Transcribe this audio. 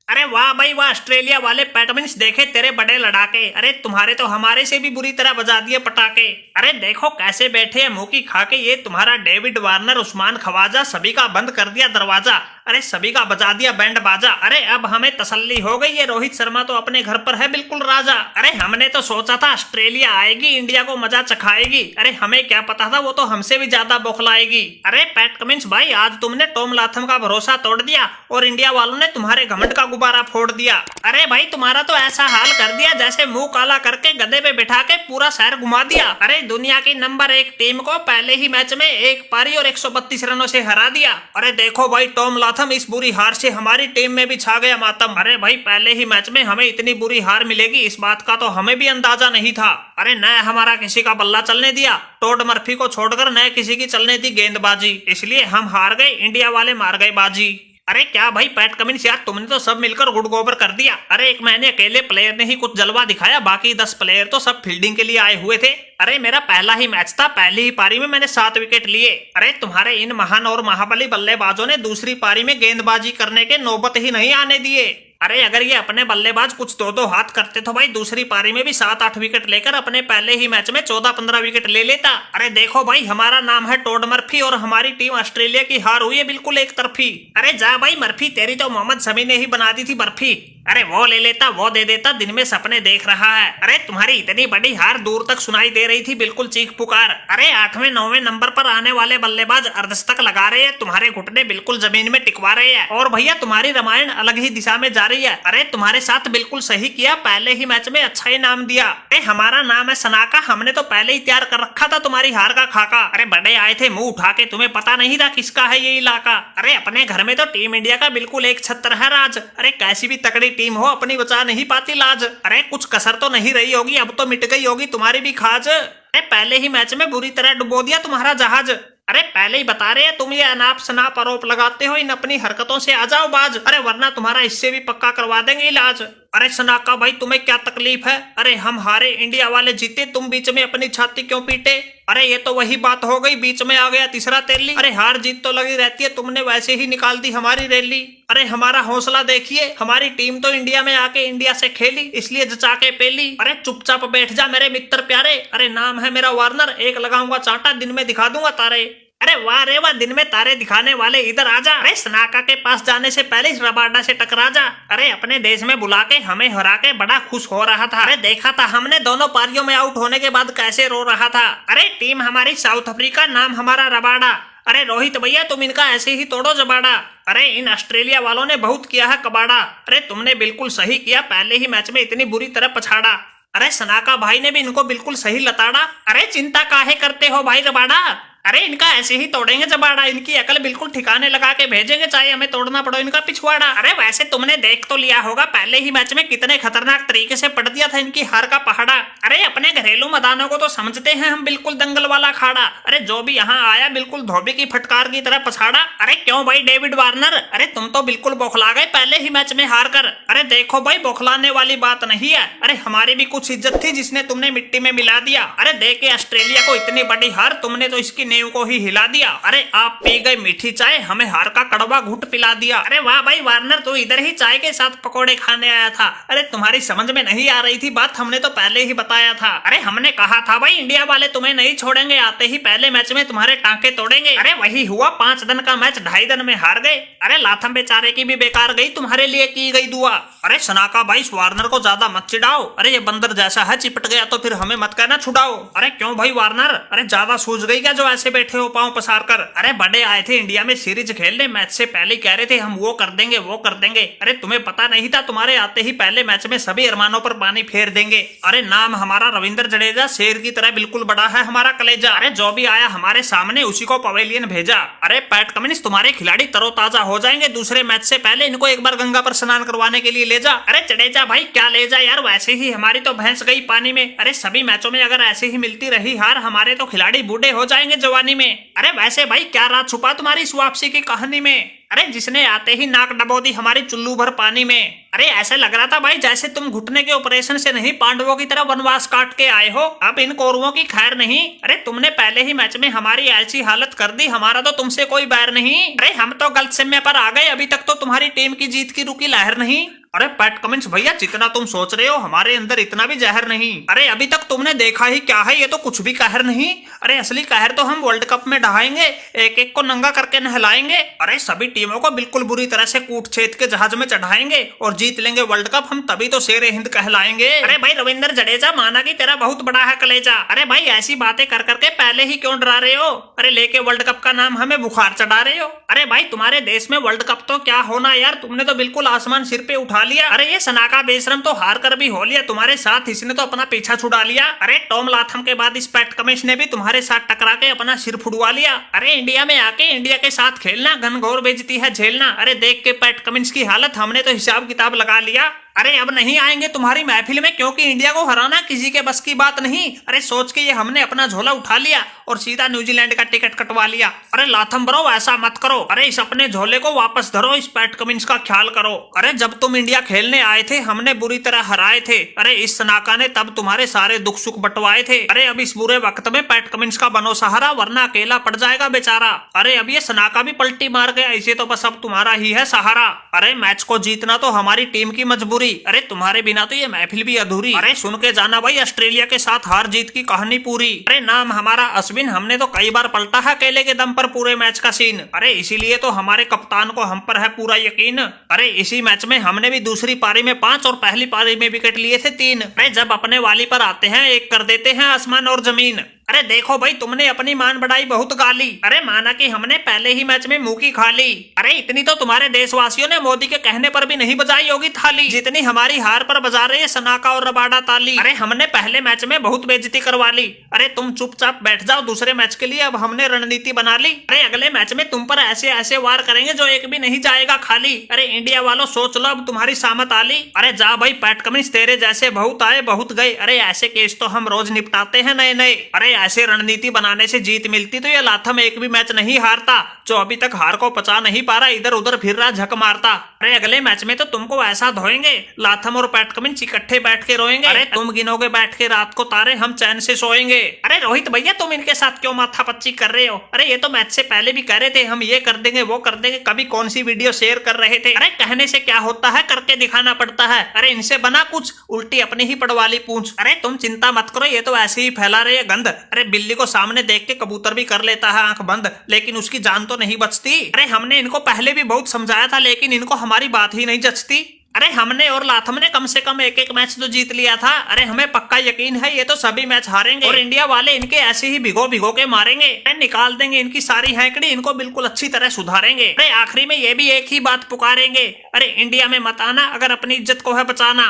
अरे वाह भाई वाह, ऑस्ट्रेलिया वाले बैट्समैन देखे तेरे बड़े लड़ाके। अरे तुम्हारे तो हमारे से भी बुरी तरह बजा दिए पटाखे। अरे देखो कैसे बैठे हैं मुंह की खाके। ये तुम्हारा डेविड वार्नर, उस्मान ख्वाजा, सभी का बंद कर दिया दरवाजा। अरे सभी का बजा दिया बैंड बाजा। अरे अब हमें तसल्ली हो गई है, रोहित शर्मा तो अपने घर पर है बिल्कुल राजा। अरे हमने तो सोचा था ऑस्ट्रेलिया आएगी, इंडिया को मजा चखाएगी। अरे हमें क्या पता था वो तो हमसे भी ज्यादा बौखलाएगी। अरे पैट कमिंस भाई, आज तुमने टॉम लाथम का भरोसा तोड़ दिया और इंडिया वालों ने तुम्हारे घमंड का गुब्बारा फोड़ दिया। अरे भाई तुम्हारा तो ऐसा हाल कर दिया जैसे मुंह काला करके गधे पे बिठा के पूरा शहर घुमा दिया। अरे दुनिया की नंबर 1 टीम को पहले ही मैच में एक पारी और 132 रनों से हरा दिया। अरे देखो भाई टॉम लाथम, इस बुरी हार से हमारी टीम में भी छा गया मातम। अरे भाई पहले ही मैच में हमें इतनी बुरी हार मिलेगी इस बात का तो हमें भी अंदाजा नहीं था। अरे न हमारा किसी का बल्ला चलने दिया, टॉड मर्फी को छोड़कर न किसी की चलने दी गेंदबाजी, इसलिए हम हार गए, इंडिया वाले मार गए बाजी। अरे क्या भाई पैट कमिंस यार, तुमने तो सब मिलकर गुड़ गोबर कर दिया। अरे एक मैंने अकेले प्लेयर ने ही कुछ जलवा दिखाया, बाकी 10 प्लेयर तो सब फील्डिंग के लिए आए हुए थे। अरे मेरा पहला ही मैच था, पहली ही पारी में मैंने 7 विकेट लिए। अरे तुम्हारे इन महान और महाबली बल्लेबाजों ने दूसरी पारी में गेंदबाजी करने के नौबत ही नहीं आने दिए। अरे अगर ये अपने बल्लेबाज कुछ दो हाथ करते तो भाई दूसरी पारी में भी 7-8 विकेट लेकर अपने पहले ही मैच में 14-15 विकेट ले लेता। अरे देखो भाई हमारा नाम है टॉड मर्फी और हमारी टीम ऑस्ट्रेलिया की हार हुई है बिल्कुल एक तरफी। अरे जा भाई मर्फी, तेरी तो मोहम्मद शमी ने ही बना दी थी बर्फी। अरे वो ले लेता, वो दे देता, दिन में सपने देख रहा है। अरे तुम्हारी इतनी बड़ी हार दूर तक सुनाई दे रही थी, बिल्कुल चीख पुकार। अरे 8वें 9वें नंबर पर आने वाले बल्लेबाज अर्धशतक लगा रहे हैं, तुम्हारे घुटने बिल्कुल जमीन में टिकवा रहे हैं और भैया तुम्हारी रामायण अलग ही दिशा में जा रही है। अरे तुम्हारे साथ बिल्कुल सही किया, पहले ही मैच में अच्छा ही नाम दिया। अरे हमारा नाम है सनाका, हमने तो पहले ही तैयार कर रखा था तुम्हारी हार का खाका। अरे बड़े आए थे मुंह उठा के, तुम्हें पता नहीं था किसका है ये इलाका। अरे अपने घर में तो टीम इंडिया का बिल्कुल एक छत्र है राज। अरे कैसी भी तगड़ी टीम हो अपनी बचा नहीं पाती लाज। अरे कुछ कसर तो नहीं रही होगी, अब तो मिट गई होगी तुम्हारी भी खाज। अरे पहले ही मैच में बुरी तरह डुबो दिया तुम्हारा जहाज। अरे पहले ही बता रहे हैं तुम ये अनाप शनाप आरोप लगाते हो, इन अपनी हरकतों से आ जाओ बाज। अरे वरना तुम्हारा इससे भी पक्का करवा देंगे इलाज। अरे सनाका भाई तुम्हें क्या तकलीफ है? अरे हम हारे, इंडिया वाले जीते, तुम बीच में अपनी छाती क्यों पीटे? अरे ये तो वही बात हो गई, बीच में आ गया तीसरा तेली। अरे हार जीत तो लगी रहती है, तुमने वैसे ही निकाल दी हमारी रैली। अरे हमारा हौसला देखिए, हमारी टीम तो इंडिया में आके इंडिया से खेली, इसलिए जचा के पेली। अरे चुपचाप बैठ जा मेरे मित्र प्यारे। अरे नाम है मेरा वार्नर, एक लगाऊंगा चांटा, दिन में दिखा दूंगा तारे। अरे वाह रे वाह, दिन में तारे दिखाने वाले इधर आजा। अरे सनाका के पास जाने से पहले इस रबाडा से टकरा जा। अरे अपने देश में बुला के हमें हरा के बड़ा खुश हो रहा था। अरे देखा था हमने दोनों पारियों में आउट होने के बाद कैसे रो रहा था। अरे टीम हमारी साउथ अफ्रीका, नाम हमारा रबाडा। अरे रोहित भैया तुम इनका ऐसे ही तोड़ो जबाड़ा। अरे इन ऑस्ट्रेलिया वालों ने बहुत किया है कबाड़ा। अरे तुमने बिल्कुल सही किया, पहले ही मैच में इतनी बुरी तरह पछाड़ा। अरे सनाका भाई ने भी इनको बिल्कुल सही लताड़ा। अरे चिंता काहे करते हो भाई रबाड़ा, अरे इनका ऐसे ही तोड़ेंगे जबाड़ा, इनकी अकल बिल्कुल ठिकाने लगा के भेजेंगे, चाहे हमें तोड़ना पड़ो इनका पिछवाड़ा। अरे वैसे तुमने देख तो लिया होगा पहले ही मैच में कितने खतरनाक तरीके से पट दिया था इनकी हार का पहाड़ा। अरे अपने घरेलू मैदानों को तो समझते हैं हम बिल्कुल दंगल वाला खाड़ा। अरे जो भी यहाँ आया बिल्कुल धोबी की फटकार की तरह पछाड़ा। अरे क्यों भाई डेविड वार्नर, अरे तुम तो बिल्कुल बौखला गए पहले ही मैच में हार कर। अरे देखो भाई बौखलाने वाली बात नहीं है, अरे हमारी भी कुछ इज्जत थी जिसने तुमने मिट्टी में मिला दिया। अरे देखे ऑस्ट्रेलिया को इतनी बड़ी हार, तुमने तो इसकी नींव को ही हिला दिया। अरे आप पी गए मीठी चाय, हमें हार का कड़वा घुट पिला दिया। अरे वाह भाई वार्नर, तू इधर ही चाय के साथ पकोड़े खाने आया था। अरे तुम्हारी समझ में नहीं आ रही थी बात, हमने तो पहले ही बताया था। अरे हमने कहा था भाई इंडिया वाले तुम्हें नहीं छोड़ेंगे, आते ही पहले मैच में तुम्हारे टांके तोड़ेंगे। अरे वही हुआ, 5 दिन का मैच 2.5 दिन में हार गए। अरे लाथम बेचारे की भी बेकार गई, तुम्हारे लिए की गई दुआ। अरे सनाका भाई वार्नर को ज्यादा मत चिढ़ाओ, अरे ये बंदर जैसा है, चिपट गया तो फिर हमें मत कहना छुड़ाओ। अरे क्यों भाई वार्नर, अरे ज्यादा सूझ गई क्या जो ऐसे बैठे हो पांव पसार कर? अरे बड़े आए थे इंडिया में सीरीज खेलने, मैच से पहले कह रहे थे हम वो कर देंगे वो कर देंगे। अरे तुम्हें पता नहीं था तुम्हारे आते ही पहले मैच में सभी अरमानों पर पानी फेर देंगे। अरे नाम हमारा रविंद्र जडेजा, शेर की तरह बिल्कुल बड़ा है हमारा कलेजा। अरे जो भी आया हमारे सामने उसी को पवेलियन भेजा। अरे पैट कमिंस तुम्हारे खिलाड़ी तरोताजा हो जाएंगे दूसरे मैच से पहले, इनको एक बार गंगा पर स्नान करवाने के लिए ले जा। अरे जडेजा भाई क्या ले जा यार, वैसे ही हमारी तो भैंस गई पानी में। अरे सभी मैचों में अगर ऐसे ही मिलती रही हार, हमारे तो खिलाड़ी बूढ़े हो जाएंगे जवानी में। अरे वैसे भाई क्या राज छुपा तुम्हारी इस वापसी की कहानी में? अरे जिसने आते ही नाक डबो दी हमारी चुल्लू भर पानी में। अरे ऐसे लग रहा था भाई जैसे तुम घुटने के ऑपरेशन से नहीं पांडवों की तरह वनवास काट के आए हो। अब इन कौरवों की खैर नहीं। अरे तुमने पहले ही मैच में हमारी ऐसी हालत कर दी, हमारा तो तुमसे कोई बैर नहीं। अरे हम तो गलत समय पर आ गए, अभी तक तो तुम्हारी टीम की जीत की रुकी लहर नहीं। अरे पैट कमिंस भैया जितना तुम सोच रहे हो हमारे अंदर इतना भी जहर नहीं। अरे अभी तक तुमने देखा ही क्या है, ये तो कुछ भी कहर नहीं। अरे असली कहर तो हम वर्ल्ड कप में ढहाएंगे, एक एक को नंगा करके नहलाएंगे। अरे सभी टीमों को बिल्कुल बुरी तरह से कूट छेद के जहाज में चढ़ाएंगे और जीत लेंगे वर्ल्ड कप। हम तभी तो शेर हिंद कहलाएंगे। अरे भाई रविंद्र जडेजा माना कि तेरा बहुत बड़ा है कलेजा। अरे भाई ऐसी बातें कर करके पहले ही क्यों डरा रहे हो? अरे लेके वर्ल्ड कप का नाम हमें बुखार चढ़ा रहे हो। अरे भाई तुम्हारे देश में वर्ल्ड कप तो क्या होना यार, तुमने तो बिल्कुल आसमान सिर पे उठा लिया। अरे ये सनाका बेशरम तो हार कर भी हो लिया तुम्हारे साथ, इसने तो अपना पीछा छुड़ा लिया। अरे टॉम लाथम के बाद इस पैट कमिंस ने भी तुम्हारे साथ टकरा के अपना सिर फुड़वा लिया। अरे इंडिया में आके इंडिया के साथ खेलना घनघोर बेइज्जती है झेलना। अरे देख के पैट कमिंस की हालत हमने तो हिसाब किताब लगा लिया। अरे अब नहीं आएंगे तुम्हारी महफिल में, क्योंकि इंडिया को हराना किसी के बस की बात नहीं। अरे सोच के ये हमने अपना झोला उठा लिया और सीधा न्यूजीलैंड का टिकट कटवा लिया। अरे लाथम ब्रो ऐसा मत करो। अरे इस अपने झोले को वापस धरो, इस पैट कमिंस का ख्याल करो। अरे जब तुम इंडिया खेलने आए थे हमने बुरी तरह हराए थे। अरे इस सनाका ने तब तुम्हारे सारे दुख सुख बंटवाए थे। अरे अब इस बुरे वक्त में पैट कमिंस का बनो सहारा, वरना अकेला पड़ जाएगा बेचारा। अरे अब ये सनाका भी पलटी मार गया, इसे तो बस अब तुम्हारा ही है सहारा। अरे मैच को जीतना तो हमारी टीम की मजबूरी, अरे तुम्हारे बिना तो ये महफिल भी अधूरी। अरे सुन के जाना भाई ऑस्ट्रेलिया के साथ हार जीत की कहानी पूरी। अरे नाम हमारा अश्विन, हमने तो कई बार पलटा है अकेले के दम पर पूरे मैच का सीन। अरे इसीलिए तो हमारे कप्तान को हम पर है पूरा यकीन। अरे इसी मैच में हमने भी दूसरी पारी में 5 और पहली पारी में विकेट लिए थे 3। अरे जब अपने वाली पर आते हैं एक कर देते हैं आसमान और जमीन। अरे देखो भाई तुमने अपनी मान बढ़ाई बहुत गाली। अरे माना कि हमने पहले ही मैच में मुंह की खा ली। अरे इतनी तो तुम्हारे देशवासियों ने मोदी के कहने पर भी नहीं बजाई होगी थाली, जितनी हमारी हार पर बजा रहे हैं सनाका और रबाडा ताली। अरे हमने पहले मैच में बहुत बेइज्जती करवा ली। अरे तुम चुपचाप बैठ जाओ दूसरे मैच के लिए, अब हमने रणनीति बना ली। अरे अगले मैच में तुम पर ऐसे ऐसे वार करेंगे जो एक भी नहीं जाएगा खाली। अरे इंडिया वालों सोच लो अब तुम्हारी सामत आली। अरे जा भाई पैट कमिंस, तेरे जैसे बहुत आए बहुत गए। अरे ऐसे केस तो हम रोज निपटाते हैं नए नए। अरे ऐसे रणनीति बनाने से जीत मिलती तो ये लाथम एक भी मैच नहीं हारता, जो अभी तक हार को पचा नहीं पा रहा, इधर उधर फिर रहा झक मारता। अरे अगले मैच में तो तुमको ऐसा धोएंगे, लाथम और पैट कमिंस इकट्ठे बैठ के रोएंगे। अरे तुम गिनोगे बैठ के रात को तारे, हम चैन से सोएंगे। अरे रोहित भैया तुम इनके साथ क्यों माथापच्ची कर रहे हो? अरे ये तो मैच से पहले भी कह रहे थे हम ये कर देंगे वो कर देंगे, कभी कौन सी वीडियो शेयर कर रहे थे। अरे कहने से क्या होता है, करके दिखाना पड़ता है। अरे इनसे बना कुछ, उल्टी अपनी ही पड़वा ली पूंछ। अरे तुम चिंता मत करो, ये तो ऐसे ही फैला रहे हैं गंद। अरे बिल्ली को सामने देख के कबूतर भी कर लेता है आंख बंद, लेकिन उसकी जान तो नहीं बचती। अरे हमने इनको पहले भी बहुत समझाया था, लेकिन इनको हमारी बात ही नहीं जचती। अरे हमने और लाथम ने कम से कम एक एक मैच तो जीत लिया था। अरे हमें पक्का यकीन है ये तो सभी मैच हारेंगे और इंडिया वाले इनके ऐसे ही भिगो भिगो के मारेंगे। अरे निकाल देंगे इनकी सारी हैकड़ी, इनको बिल्कुल अच्छी तरह सुधारेंगे। अरे आखिरी में ये भी एक ही बात पुकारेंगे, अरे इंडिया में मत आना अगर अपनी इज्जत को है बचाना।